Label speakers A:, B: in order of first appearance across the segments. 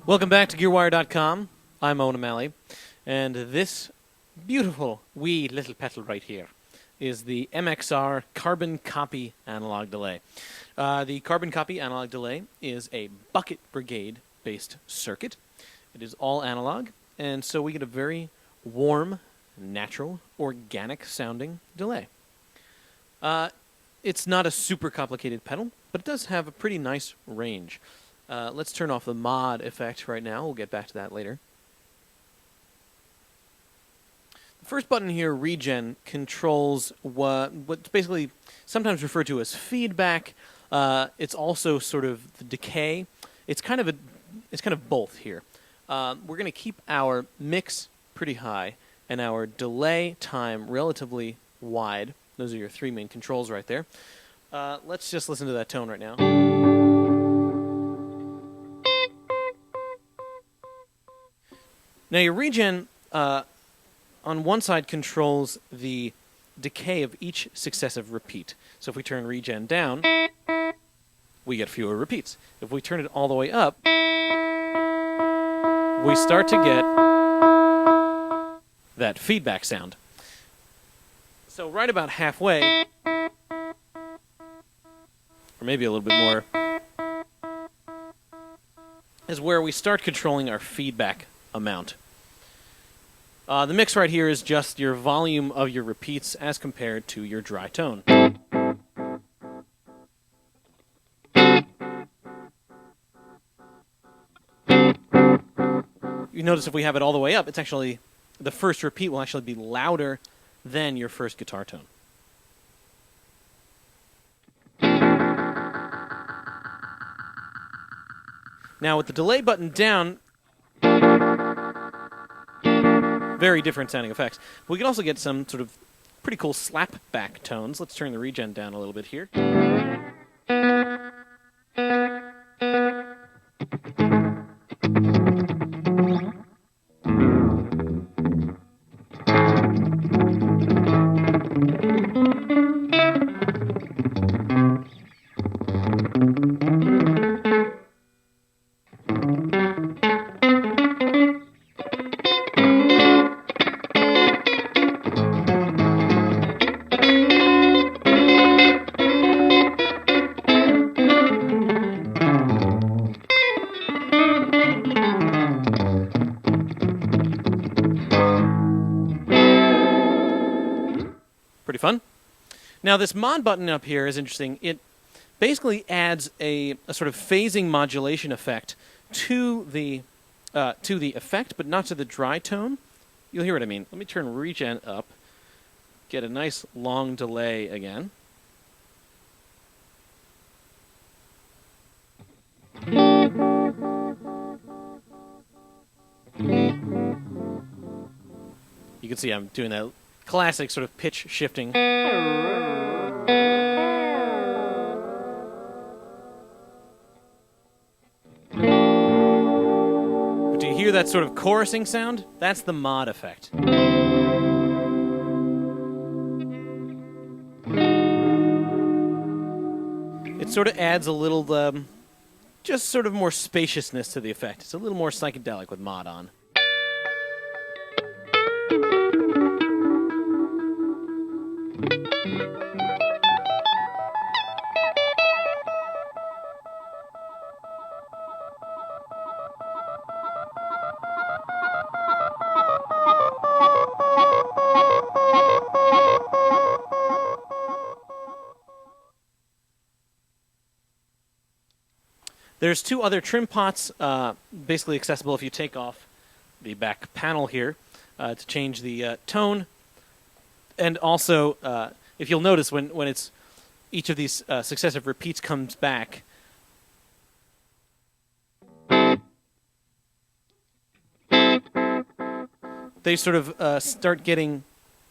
A: Welcome back to GearWire.com. I'm Owen O'Malley, and this beautiful wee little pedal right here is the MXR Carbon Copy Analog Delay. The Carbon Copy Analog Delay is a Bucket Brigade-based circuit. It is all analog, and so we get a very warm, natural, organic-sounding delay. It's not a super complicated pedal, but it does have a pretty nice range. Let's turn off the mod effect right now. We'll get back to that later. The first button here, Regen, controls what's basically sometimes referred to as feedback. It's also sort of the decay. It's kind of both here. We're going to keep our mix pretty high and our delay time relatively wide. Those are your three main controls right there. Let's just listen to that tone right now. Now your regen, on one side, controls the decay of each successive repeat. So if we turn regen down, we get fewer repeats. If we turn it all the way up, we start to get that feedback sound. So right about halfway, or maybe a little bit more, is where we start controlling our feedback amount. The mix right here is just your volume of your repeats as compared to your dry tone. You notice if we have it all the way up, it's actually, the first repeat will actually be louder than your first guitar tone. Now with the delay button down, very different sounding effects. We can also get some sort of pretty cool slap-back tones. Let's turn the regen down a little bit here. Pretty fun. Now this mod button up here is interesting. It basically adds a sort of phasing modulation effect to the effect, but not to the dry tone. You'll hear what I mean. Let me turn regen up, get a nice long delay again. You can see I'm doing that classic sort of pitch shifting. But do you hear that sort of chorusing sound? That's the mod effect. It sort of adds a little, just sort of more spaciousness to the effect. It's a little more psychedelic with mod on. There's two other trim pots, basically accessible if you take off the back panel here to change the tone. And also, if you'll notice, when it's each of these successive repeats comes back, they sort of start getting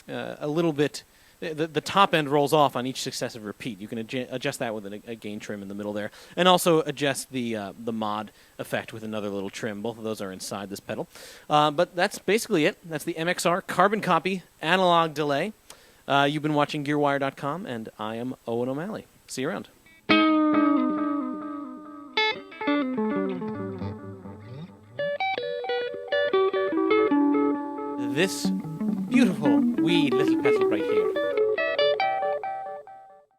A: a little bit. The top end rolls off on each successive repeat. You can adjust that with a gain trim in the middle there, and also adjust the mod effect with another little trim. Both of those are inside this pedal. But that's basically it. That's the MXR Carbon Copy Analog Delay. You've been watching GearWire.com, and I am Owen O'Malley. See you around. this beautiful wee little petal right here.